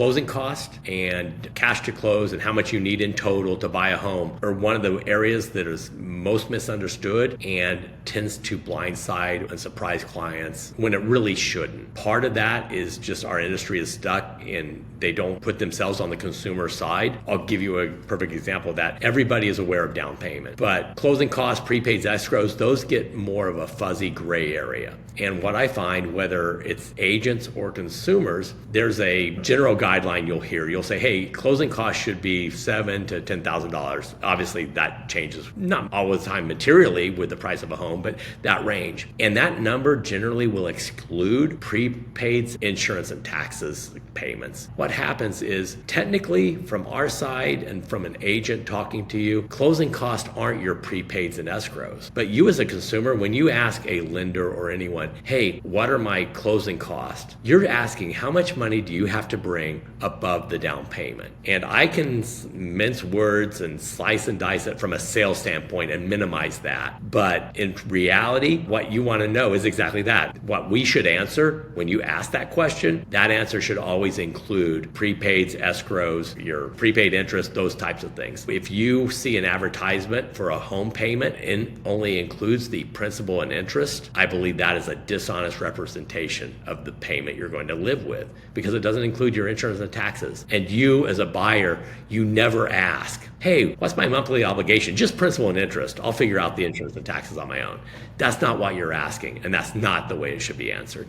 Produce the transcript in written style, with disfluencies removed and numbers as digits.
closing cost and cash to close and how much you need in total to buy a home are one of the areas that is most misunderstood and tends to blindside and surprise clients when it really shouldn't. Part of that is just our industry is stuck and they don't put themselves on the consumer side. I'll give you a perfect example of that. Everybody is aware of down payment, but closing costs, prepaids, escrows, those get more of a fuzzy gray area. And what I find, whether it's agents or consumers, there's a general guideline you'll hear. You'll say, hey, closing costs should be $7,000 to $10,000. Obviously, that changes not all the time materially with the price of a home, but that range. And that number generally will exclude prepaids, insurance, and taxes payments. What happens is, technically, from our side and from an agent talking to you, closing costs aren't your prepaids and escrows. But you as a consumer, when you ask a lender or anyone, hey, what are my closing costs? You're asking how much money do you have to bring above the down payment? And I can mince words and slice and dice it from a sales standpoint and minimize that. But in reality, what you want to know is exactly that. What we should answer when you ask that question, that answer should always include prepaids, escrows, your prepaid interest, those types of things. If you see an advertisement for a home payment and only includes the principal and interest, I believe that is a dishonest representation of the payment you're going to live with, because it doesn't include your insurance and taxes. And you as a buyer, you never ask, hey, what's my monthly obligation? Just principal and interest. I'll figure out the insurance and taxes on my own. That's not what you're asking, and that's not the way it should be answered.